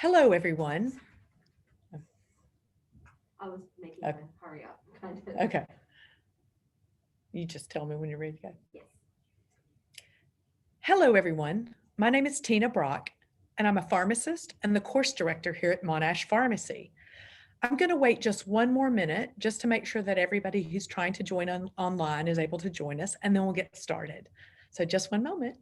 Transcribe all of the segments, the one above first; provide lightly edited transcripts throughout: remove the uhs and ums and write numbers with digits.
Hello, everyone. I was making Okay. a hurry up kind of. Okay. You just tell me when you're ready to go. Yes. Hello, everyone. My name is Tina Brock, and I'm a pharmacist and the course director here at Monash Pharmacy. I'm going to wait just one more minute just to make sure that everybody who's trying to join online is able to join us, and then we'll get started. So just one moment.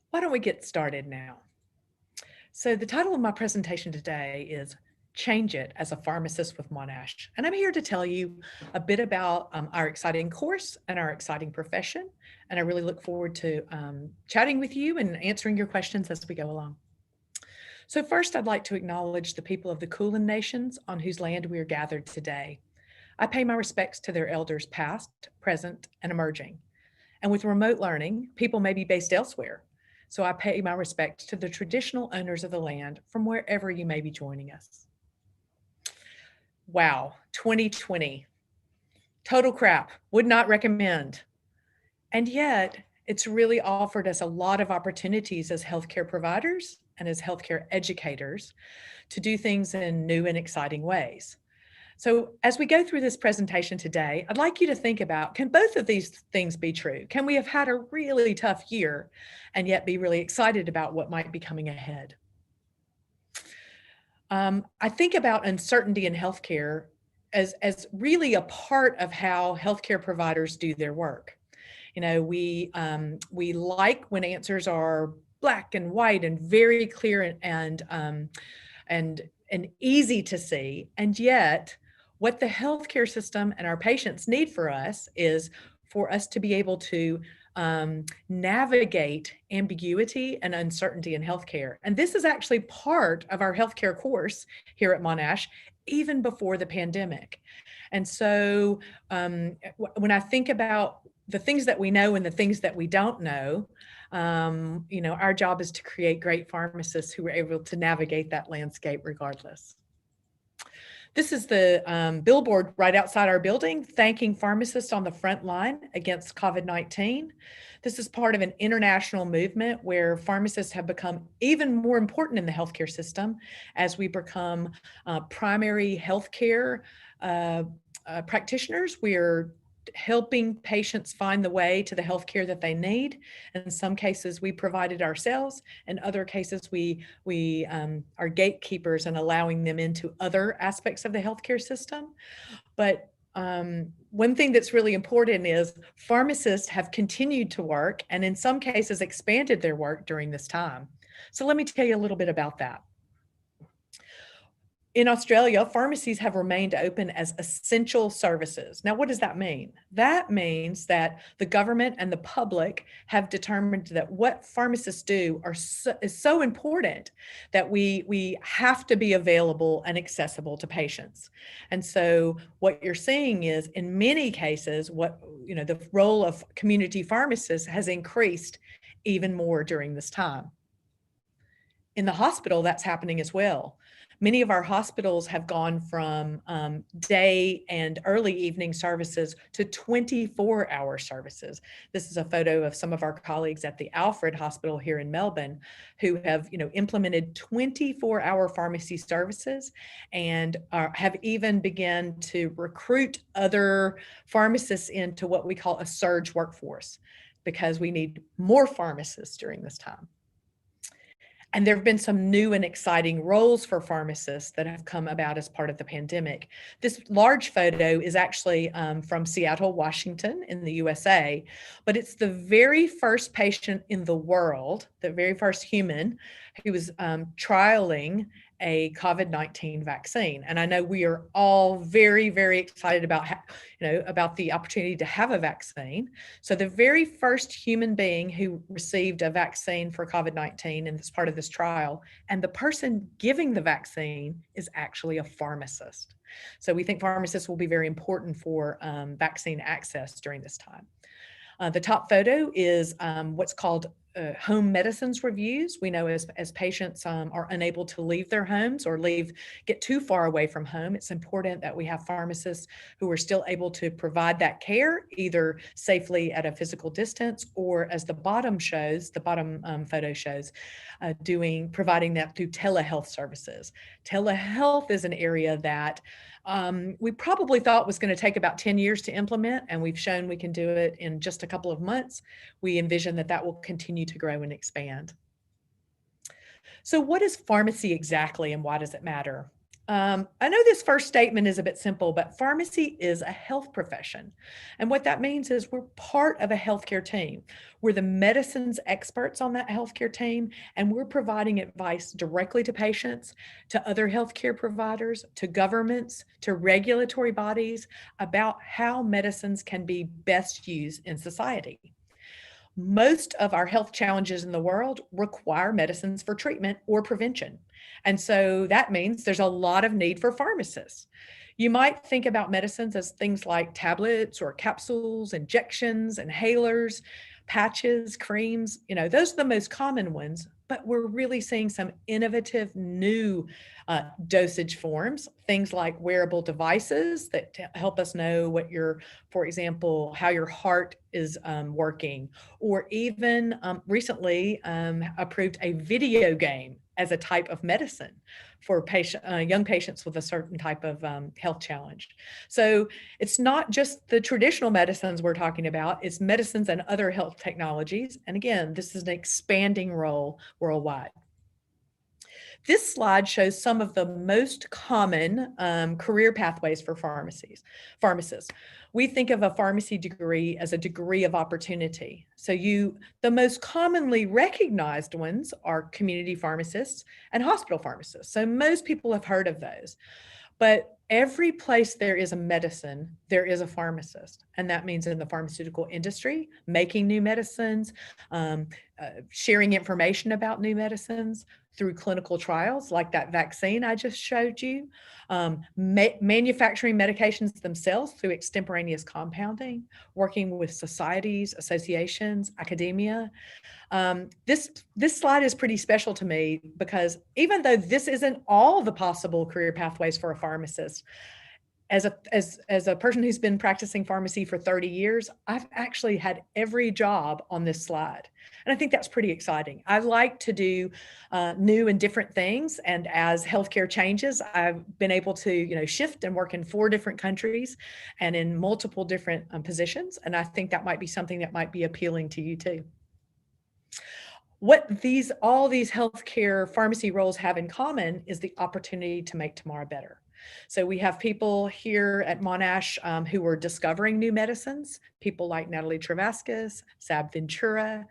Why don't we get started now? So the title of my presentation today is Change It as a Pharmacist with Monash. And I'm here to tell you a bit about our exciting course and our exciting profession. And I really look forward to chatting with you and answering your questions as we go along. So first, I'd like to acknowledge the people of the Kulin Nations on whose land we are gathered today. I pay my respects to their elders past, present, and emerging. And with remote learning, people may be based elsewhere. So I pay my respects to the traditional owners of the land from wherever you may be joining us. Wow, 2020. Total crap, would not recommend. And yet, it's really offered us a lot of opportunities as healthcare providers and as healthcare educators to do things in new and exciting ways. So as we go through this presentation today, I'd like you to think about, can both of these things be true? Can we have had a really tough year and yet be really excited about what might be coming ahead? I think about uncertainty in healthcare as really a part of how healthcare providers do their work. You know, we like when answers are black and white and very clear and easy to see, and yet what the healthcare system and our patients need for us is for us to be able to navigate ambiguity and uncertainty in healthcare. And this is actually part of our healthcare course here at Monash, even before the pandemic. And so when I think about the things that we know and the things that we don't know, our job is to create great pharmacists who are able to navigate that landscape regardless. This is the billboard right outside our building, thanking pharmacists on the front line against COVID-19. This is part of an international movement where pharmacists have become even more important in the healthcare system as we become primary healthcare practitioners. We're helping patients find the way to the healthcare that they need. In some cases, we provide it ourselves. In other cases, we are gatekeepers and allowing them into other aspects of the healthcare system. But one thing that's really important is pharmacists have continued to work and in some cases expanded their work during this time. So let me tell you a little bit about that. In Australia, pharmacies have remained open as essential services. Now, what does that mean? That means that the government and the public have determined that what pharmacists do is so important that we have to be available and accessible to patients. And so what you're seeing is in many cases, the role of community pharmacists has increased even more during this time. In the hospital, that's happening as well. Many of our hospitals have gone from day and early evening services to 24-hour services. This is a photo of some of our colleagues at the Alfred Hospital here in Melbourne who have implemented 24-hour pharmacy services and have even begun to recruit other pharmacists into what we call a surge workforce because we need more pharmacists during this time. And there have been some new and exciting roles for pharmacists that have come about as part of the pandemic. This large photo is actually from Seattle, Washington in the USA, but it's the very first patient in the world, the very first human trialing a COVID-19 vaccine. And I know we are all very, very excited about, about the opportunity to have a vaccine. So the very first human being who received a vaccine for COVID-19 in this part of this trial, and the person giving the vaccine is actually a pharmacist. So we think pharmacists will be very important for vaccine access during this time. The top photo is what's called home medicines reviews. We know as patients are unable to leave their homes or get too far away from home, it's important that we have pharmacists who are still able to provide that care, either safely at a physical distance or, as the bottom photo shows, providing that through telehealth services. Telehealth is an area that we probably thought was going to take about 10 years to implement, and we've shown we can do it in just a couple of months. We envision that will continue to grow and expand. So what is pharmacy exactly, and why does it matter? I know this first statement is a bit simple, but pharmacy is a health profession. And what that means is we're part of a healthcare team. We're the medicines experts on that healthcare team, and we're providing advice directly to patients, to other healthcare providers, to governments, to regulatory bodies about how medicines can be best used in society. Most of our health challenges in the world require medicines for treatment or prevention. And so that means there's a lot of need for pharmacists. You might think about medicines as things like tablets or capsules, injections, inhalers, patches, creams. Those are the most common ones, but we're really seeing some innovative new dosage forms, things like wearable devices that help us know for example, how your heart is working, or even recently approved a video game as a type of medicine for young patients with a certain type of health challenge. So it's not just the traditional medicines we're talking about, it's medicines and other health technologies. And again, this is an expanding role worldwide. This slide shows some of the most common career pathways for pharmacists. We think of a pharmacy degree as a degree of opportunity. So the most commonly recognized ones are community pharmacists and hospital pharmacists. So most people have heard of those. But every place there is a medicine, there is a pharmacist. And that means in the pharmaceutical industry, making new medicines, sharing information about new medicines through clinical trials like that vaccine I just showed you, manufacturing medications themselves through extemporaneous compounding, working with societies, associations, academia. This slide is pretty special to me because even though this isn't all the possible career pathways for a pharmacist, as a person who's been practicing pharmacy for 30 years, I've actually had every job on this slide. And I think that's pretty exciting. I like to do new and different things. And as healthcare changes, I've been able to, shift and work in 4 different countries and in multiple different positions. And I think that might be something that might be appealing to you too. What all these healthcare pharmacy roles have in common is the opportunity to make tomorrow better. So we have people here at Monash who are discovering new medicines, people like Natalie Travascus, Sab Ventura.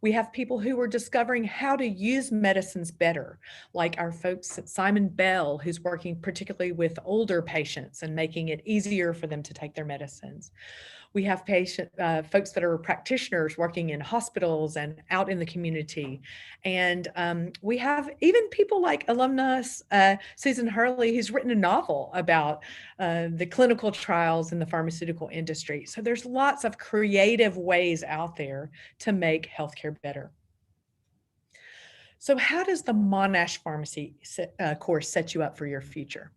We have people who are discovering how to use medicines better, like our folks at Simon Bell, who's working particularly with older patients and making it easier for them to take their medicines. We have folks that are practitioners working in hospitals and out in the community. And we have even people like alumnus Susan Hurley, who's written a novel about the clinical trials in the pharmaceutical industry. So there's lots of creative ways out there to make healthcare better. So how does the Monash Pharmacy course set you up for your future?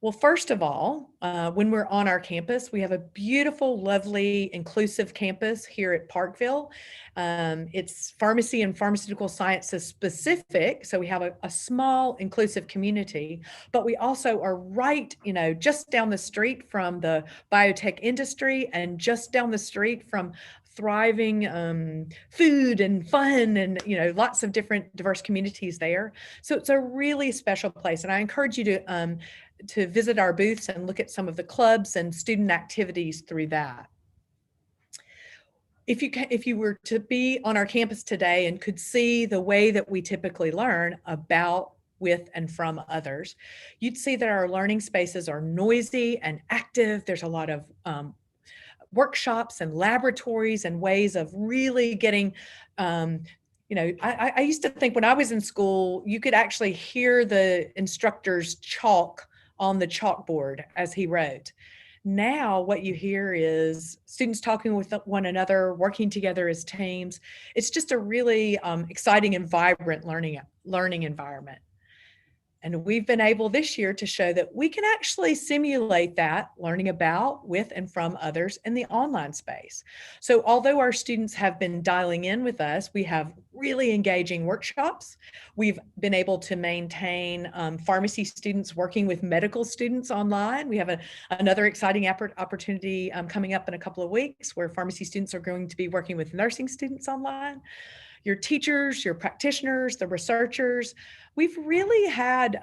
Well, first of all, when we're on our campus, we have a beautiful, lovely, inclusive campus here at Parkville. It's pharmacy and pharmaceutical sciences specific, so we have a small, inclusive community, but we also are right, just down the street from the biotech industry and just down the street from thriving food and fun and lots of different diverse communities there. So it's a really special place, and I encourage you to visit our booths and look at some of the clubs and student activities through that. if you were to be on our campus today and could see the way that we typically learn about, with, and from others, you'd see that our learning spaces are noisy and active. There's a lot of workshops and laboratories and ways of really getting, I used to think when I was in school, you could actually hear the instructor's chalk on the chalkboard as he wrote. Now, what you hear is students talking with one another, working together as teams. It's just a really exciting and vibrant learning environment. And we've been able this year to show that we can actually simulate that learning about, with, and from others in the online space. So although our students have been dialing in with us, we have really engaging workshops. We've been able to maintain pharmacy students working with medical students online. We have another exciting opportunity coming up in a couple of weeks where pharmacy students are going to be working with nursing students online. Your teachers, your practitioners, the researchers. We've really had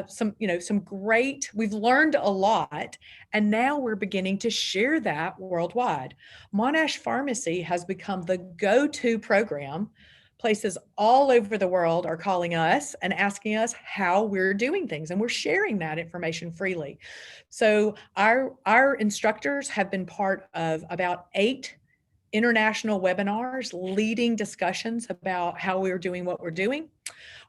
some great, we've learned a lot, and now we're beginning to share that worldwide. Monash Pharmacy has become the go-to program. Places all over the world are calling us and asking us how we're doing things, and we're sharing that information freely. So our instructors have been part of about 8 international webinars leading discussions about how we're doing what we're doing.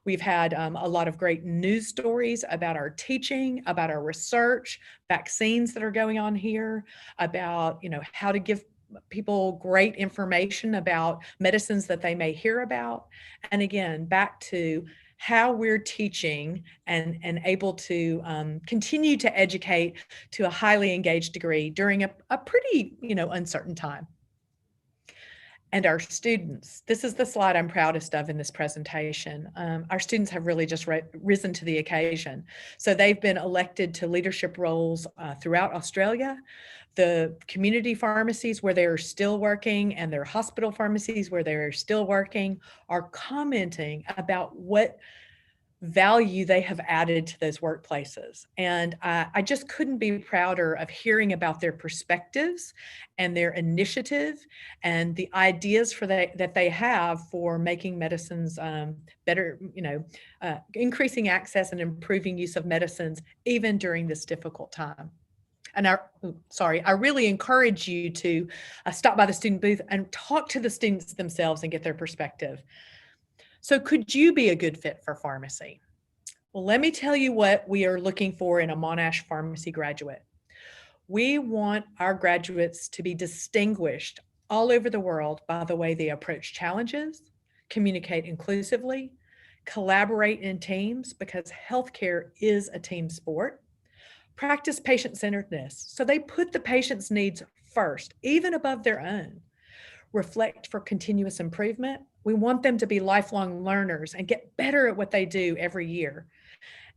We've had a lot of great news stories about our teaching, about our research, vaccines that are going on here, about how to give people great information about medicines that they may hear about. And again, back to how we're teaching and able to continue to educate to a highly engaged degree during a pretty uncertain time. And our students, this is the slide I'm proudest of in this presentation. Our students have really just risen to the occasion. So they've been elected to leadership roles throughout Australia. The community pharmacies where they're still working and their hospital pharmacies where they're still working are commenting about what value they have added to those workplaces. And I just couldn't be prouder of hearing about their perspectives and their initiative and the ideas that they have for making medicines better, increasing access and improving use of medicines, even during this difficult time. And I really encourage you to stop by the student booth and talk to the students themselves and get their perspective. So could you be a good fit for pharmacy? Well, let me tell you what we are looking for in a Monash Pharmacy graduate. We want our graduates to be distinguished all over the world by the way they approach challenges, communicate inclusively, collaborate in teams, because healthcare is a team sport, practice patient-centeredness, so they put the patient's needs first, even above their own, reflect for continuous improvement. We want them to be lifelong learners and get better at what they do every year.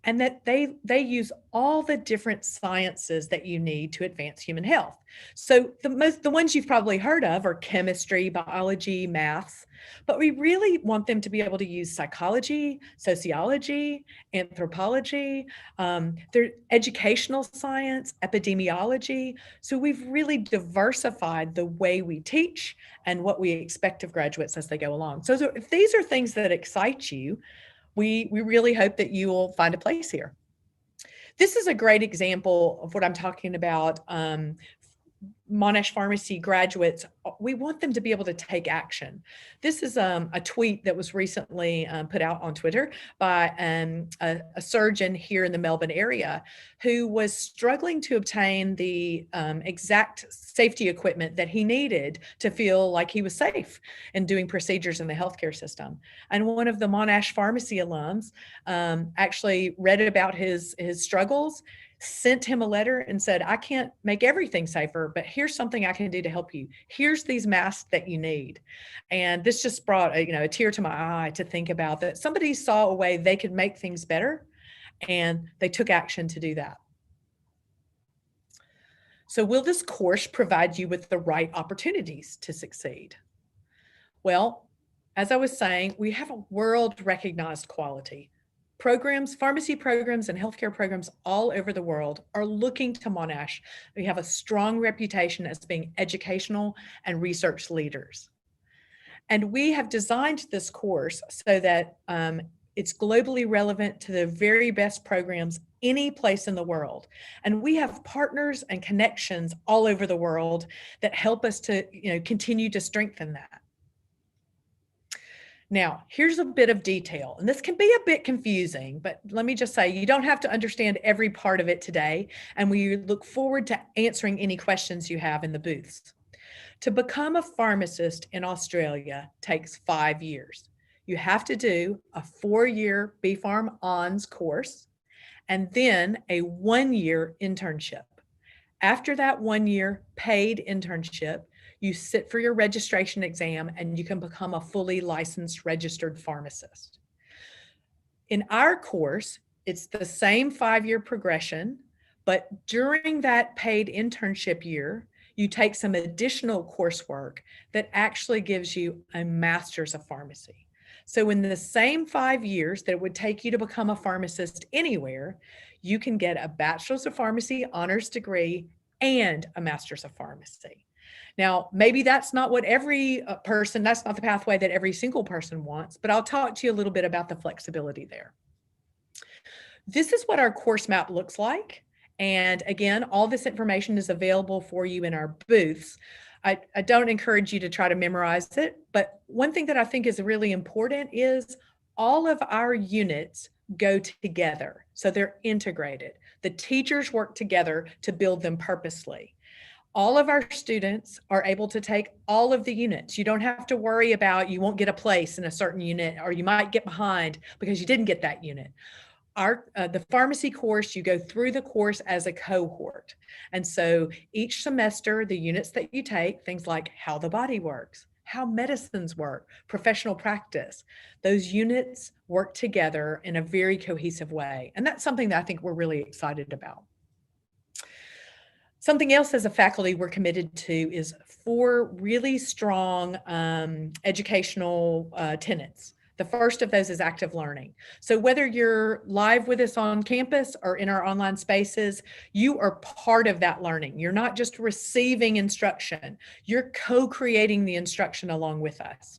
And that they use all the different sciences that you need to advance human health. So the ones you've probably heard of are chemistry, biology, maths, but we really want them to be able to use psychology, sociology, anthropology, their educational science, epidemiology. So we've really diversified the way we teach and what we expect of graduates as they go along. So if these are things that excite you, we really hope that you will find a place here. This is a great example of what I'm talking about. Monash Pharmacy graduates, we want them to be able to take action. This is a tweet that was recently put out on Twitter by a surgeon here in the Melbourne area who was struggling to obtain the exact safety equipment that he needed to feel like he was safe in doing procedures in the healthcare system. And one of the Monash Pharmacy alums actually read about his struggles, sent him a letter and said, I can't make everything safer, but here's something I can do to help you. Here's these masks that you need. And this just brought a tear to my eye to think about that somebody saw a way they could make things better and they took action to do that. So will this course provide you with the right opportunities to succeed? Well, as I was saying, we have a world recognized quality, programs, pharmacy programs and healthcare programs all over the world are looking to Monash. We have a strong reputation as being educational and research leaders. And we have designed this course so that it's globally relevant to the very best programs any place in the world. And we have partners and connections all over the world that help us to, continue to strengthen that. Now, here's a bit of detail, and this can be a bit confusing, but let me just say, you don't have to understand every part of it today, and we look forward to answering any questions you have in the booths. To become a pharmacist in Australia takes 5 years. You have to do a 4-year BPharm ONS course and then a 1-year internship. After that 1-year paid internship, you sit for your registration exam and you can become a fully licensed registered pharmacist. In our course, it's the same 5-year progression, but during that paid internship year, you take some additional coursework that actually gives you a master's of pharmacy. So in the same 5 years that it would take you to become a pharmacist anywhere, you can get a bachelor's of pharmacy honors degree and a master's of pharmacy. Now, maybe that's not what every person, that's not the pathway that every single person wants, but I'll talk to you a little bit about the flexibility there. This is what our course map looks like. And again, all this information is available for you in our booths. I don't encourage you to try to memorize it, but one thing that I think is really important is all of our units go together. So they're integrated. The teachers work together to build them purposely. All of our students are able to take all of the units. You don't have to worry about you won't get a place in a certain unit, or you might get behind because you didn't get that unit. The pharmacy course, you go through the course as a cohort. And so each semester, the units that you take, things like how the body works, how medicines work, professional practice, those units work together in a very cohesive way. And that's something that I think we're really excited about. Something else as a faculty we're committed to is 4 really strong educational tenets. The first of those is active learning. So whether you're live with us on campus or in our online spaces, you are part of that learning. You're not just receiving instruction, you're co-creating the instruction along with us.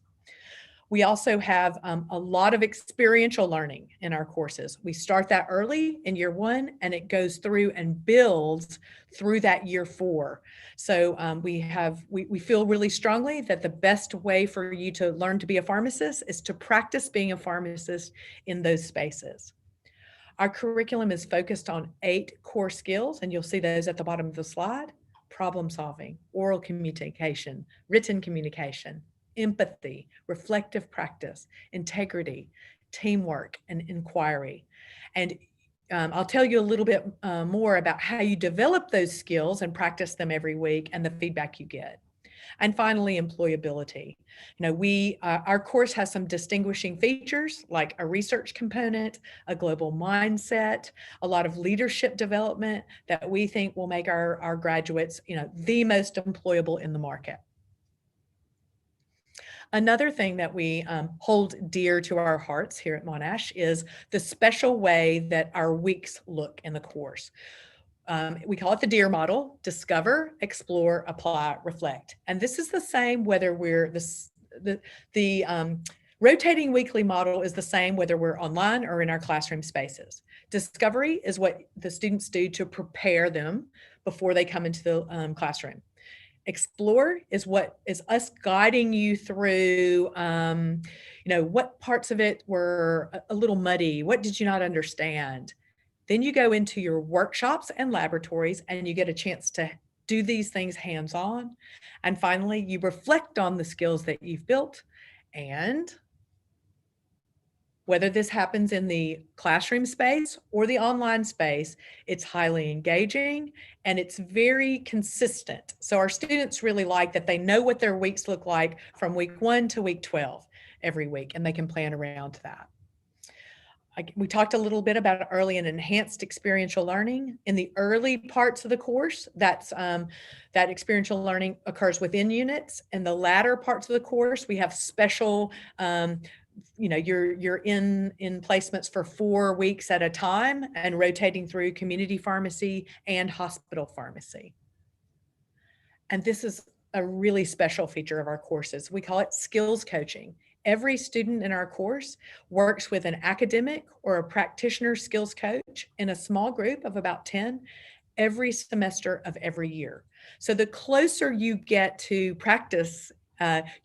We also have a lot of experiential learning in our courses. We start that early in year 1 and it goes through and builds through that year 4. So we feel really strongly that the best way for you to learn to be a pharmacist is to practice being a pharmacist in those spaces. Our curriculum is focused on 8 core skills, and you'll see those at the bottom of the slide: problem solving, oral communication, written communication, empathy, reflective practice, integrity, teamwork, and inquiry. And I'll tell you a little bit more about how you develop those skills and practice them every week and the feedback you get. And finally, employability. Our course has some distinguishing features like a research component, a global mindset, a lot of leadership development that we think will make our graduates, the most employable in the market. Another thing that we hold dear to our hearts here at Monash is the special way that our weeks look in the course. We call it the DEAR model: discover, explore, apply, reflect. And this is the same whether we're the rotating weekly model is the same whether we're online or in our classroom spaces. Discovery is what the students do to prepare them before they come into the classroom. Explore is what is us guiding you through, what parts of it were a little muddy, what did you not understand? Then you go into your workshops and laboratories and you get a chance to do these things hands-on. And finally, you reflect on the skills that you've built. And whether this happens in the classroom space or the online space, it's highly engaging and it's very consistent. So our students really like that they know what their weeks look like from week 1 to week 12 every week, and they can plan around that. We talked a little bit about early and enhanced experiential learning. In the early parts of the course, that experiential learning occurs within units. In the latter parts of the course, we have special you're in placements for 4 weeks at a time and rotating through community pharmacy and hospital pharmacy. And this is a really special feature of our courses. We call it skills coaching. Every student in our course works with an academic or a practitioner skills coach in a small group of about 10 every semester of every year. So the closer you get to practice,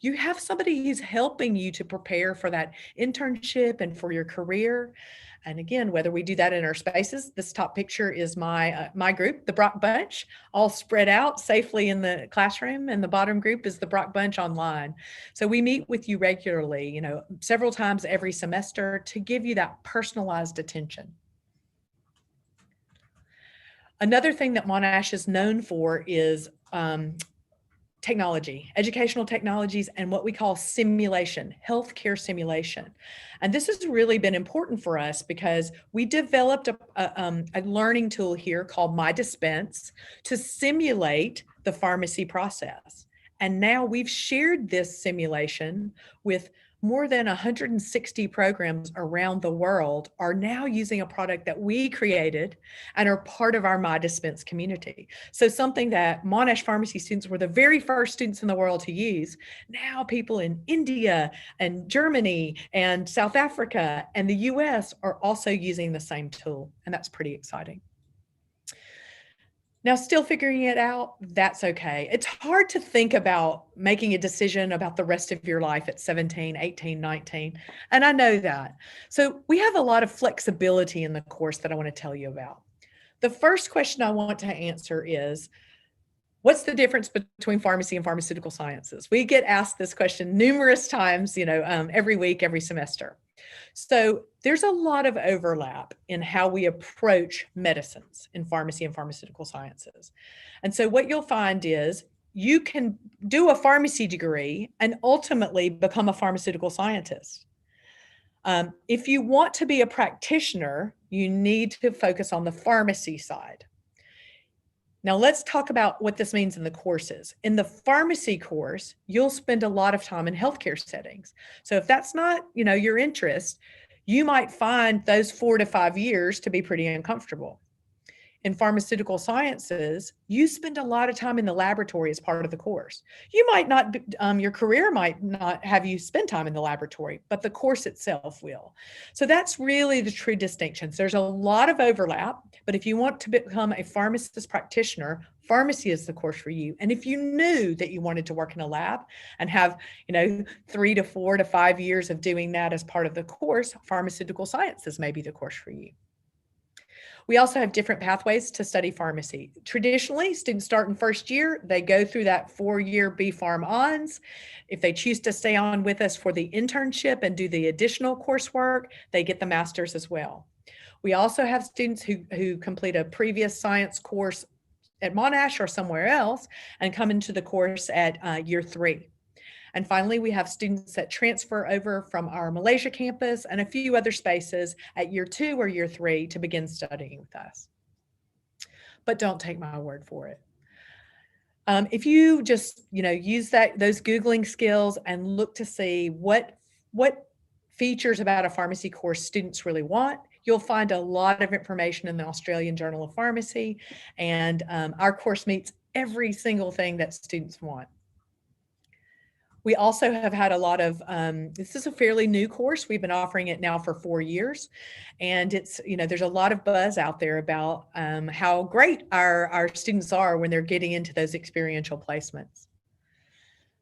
you have somebody who's helping you to prepare for that internship and for your career. And again, whether we do that in our spaces, this top picture is my group, the Brock Bunch, all spread out safely in the classroom, and the bottom group is the Brock Bunch online. So we meet with you regularly, several times every semester to give you that personalized attention. Another thing that Monash is known for is technology, educational technologies, and what we call simulation, healthcare simulation. And this has really been important for us because we developed a learning tool here called My Dispense to simulate the pharmacy process. And now we've shared this simulation with more than 160 programs around the world are now using a product that we created and are part of our My Dispense community. So something that Monash Pharmacy students were the very first students in the world to use, now people in India and Germany and South Africa and the US are also using the same tool, and that's pretty exciting. Now, still figuring it out, that's okay. It's hard to think about making a decision about the rest of your life at 17, 18, 19, and I know that. So we have a lot of flexibility in the course that I want to tell you about. The first question I want to answer is, what's the difference between pharmacy and pharmaceutical sciences? We get asked this question numerous times, every week, every semester. So there's a lot of overlap in how we approach medicines in pharmacy and pharmaceutical sciences. And so what you'll find is you can do a pharmacy degree and ultimately become a pharmaceutical scientist. If you want to be a practitioner, you need to focus on the pharmacy side. Now let's talk about what this means in the courses. In the pharmacy course, you'll spend a lot of time in healthcare settings. So if that's not, your interest, you might find those 4 to 5 years to be pretty uncomfortable. In pharmaceutical sciences, you spend a lot of time in the laboratory as part of the course. You might not, your career might not have you spend time in the laboratory, but the course itself will. So that's really the true distinctions. There's a lot of overlap, but if you want to become a pharmacist practitioner, pharmacy is the course for you. And if you knew that you wanted to work in a lab and have, 3 to 4 to 5 years of doing that as part of the course, pharmaceutical sciences may be the course for you. We also have different pathways to study pharmacy. Traditionally, students start in first year, they go through that 4-year B-Pharm Ons. If they choose to stay on with us for the internship and do the additional coursework, they get the master's as well. We also have students who complete a previous science course at Monash or somewhere else and come into the course at year 3. And finally, we have students that transfer over from our Malaysia campus and a few other spaces at year 2 or year 3 to begin studying with us. But don't take my word for it. If you just, use those Googling skills and look to see what features about a pharmacy course students really want, you'll find a lot of information in the Australian Journal of Pharmacy, and our course meets every single thing that students want. We also have had a lot of, this is a fairly new course. We've been offering it now for 4 years. And it's, there's a lot of buzz out there about how great our students are when they're getting into those experiential placements.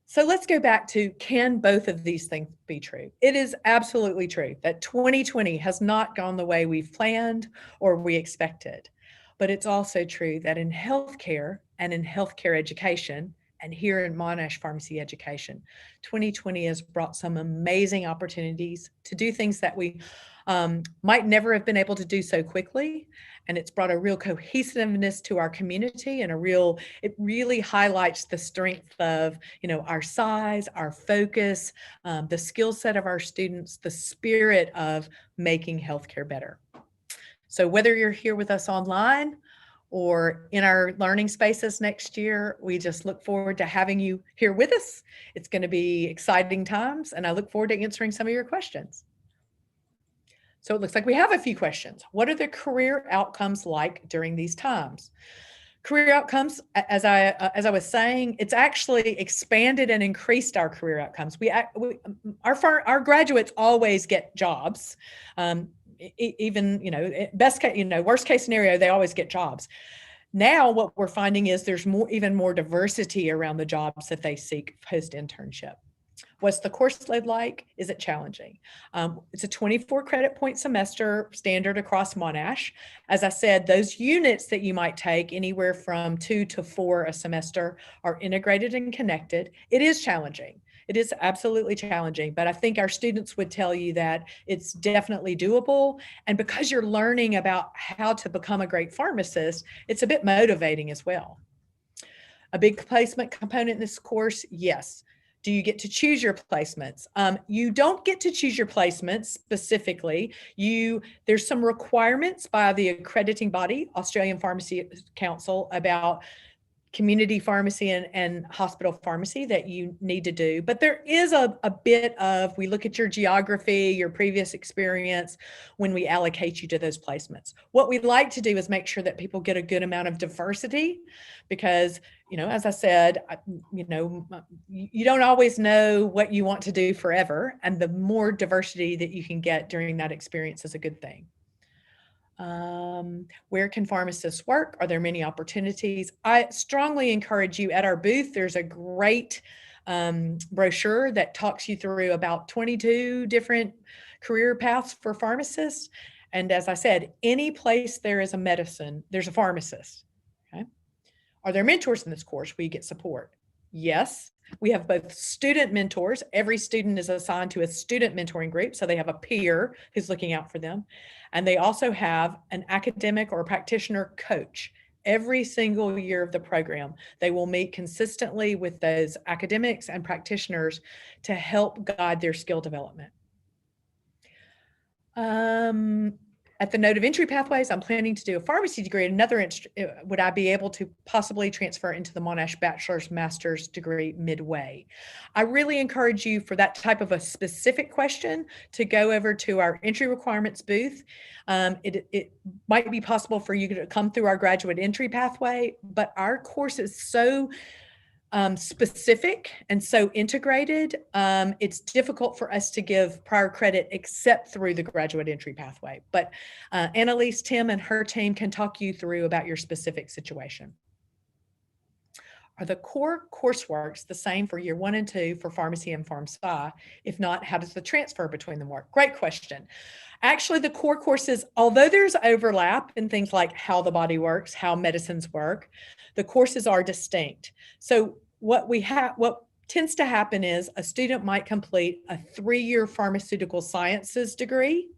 So let's go back to, can both of these things be true? It is absolutely true that 2020 has not gone the way we've planned or we expected. But it's also true that in healthcare and in healthcare education, and here in Monash Pharmacy Education, 2020 has brought some amazing opportunities to do things that we might never have been able to do so quickly. And it's brought a real cohesiveness to our community and it really highlights the strength of, our size, our focus, the skill set of our students, the spirit of making healthcare better. So whether you're here with us online or in our learning spaces next year. We just look forward to having you here with us. It's going to be exciting times, and I look forward to answering some of your questions. So it looks like we have a few questions. What are the career outcomes like during these times? Career outcomes, as I was saying, it's actually expanded and increased our career outcomes. Our graduates always get jobs. Even, best case, worst case scenario, they always get jobs. Now what we're finding is there's even more diversity around the jobs that they seek post-internship. What's the course load like? Is it challenging? It's a 24 credit point semester standard across Monash. As I said, those units that you might take, anywhere from 2 to 4 a semester, are integrated and connected. It is challenging. It is absolutely challenging, but I think our students would tell you that it's definitely doable. And because you're learning about how to become a great pharmacist, it's a bit motivating as well. A big placement component in this course, yes. Do you get to choose your placements? You don't get to choose your placements specifically. There's some requirements by the accrediting body, Australian Pharmacy Council, about community pharmacy and hospital pharmacy that you need to do. But there is a bit of, we look at your geography, your previous experience when we allocate you to those placements. What we'd like to do is make sure that people get a good amount of diversity because, as I said, you don't always know what you want to do forever. And the more diversity that you can get during that experience is a good thing. Where can pharmacists work? Are there many opportunities? I strongly encourage you at our booth. There's a great brochure that talks you through about 22 different career paths for pharmacists. And as I said, any place there is a medicine, there's a pharmacist. Okay. Are there mentors in this course where you get support? Yes. We have both student mentors. Every student is assigned to a student mentoring group, so they have a peer who's looking out for them. And they also have an academic or a practitioner coach. Every single year of the program, they will meet consistently with those academics and practitioners to help guide their skill development. At the note of entry pathways, I'm planning to do a pharmacy degree. Would I be able to possibly transfer into the Monash Bachelor's Master's degree midway? I really encourage you for that type of a specific question to go over to our entry requirements booth. It might be possible for you to come through our graduate entry pathway, but our course is so specific and so integrated, it's difficult for us to give prior credit except through the graduate entry pathway. But Annalise, Tim, and her team can talk you through about your specific situation. Are the core courseworks the same for year 1 and 2 for pharmacy and pharm-sci? If not, how does the transfer between them work? Great question. Actually, the core courses, although there's overlap in things like how the body works, how medicines work, the courses are distinct. So what tends to happen is a student might complete a 3-year pharmaceutical sciences degree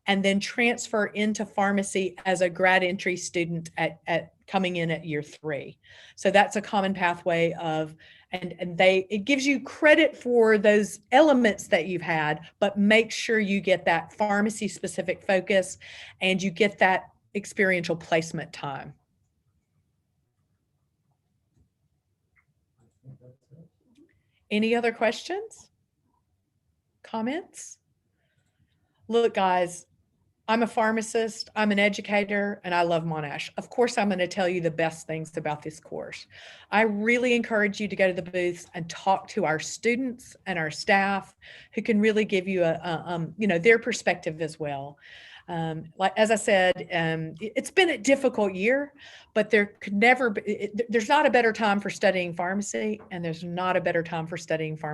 and then transfer into pharmacy as a grad entry student at coming in at year 3. So that's a common pathway of, it gives you credit for those elements that you've had, but make sure you get that pharmacy specific focus and you get that experiential placement time. Any other questions? Comments? Look, guys, I'm a pharmacist, I'm an educator, and I love Monash. Of course, I'm going to tell you the best things about this course. I really encourage you to go to the booths and talk to our students and our staff who can really give you their perspective as well. Like, as I said, it's been a difficult year, but there's not a better time for studying pharmacy, and there's not a better time for studying pharmacy.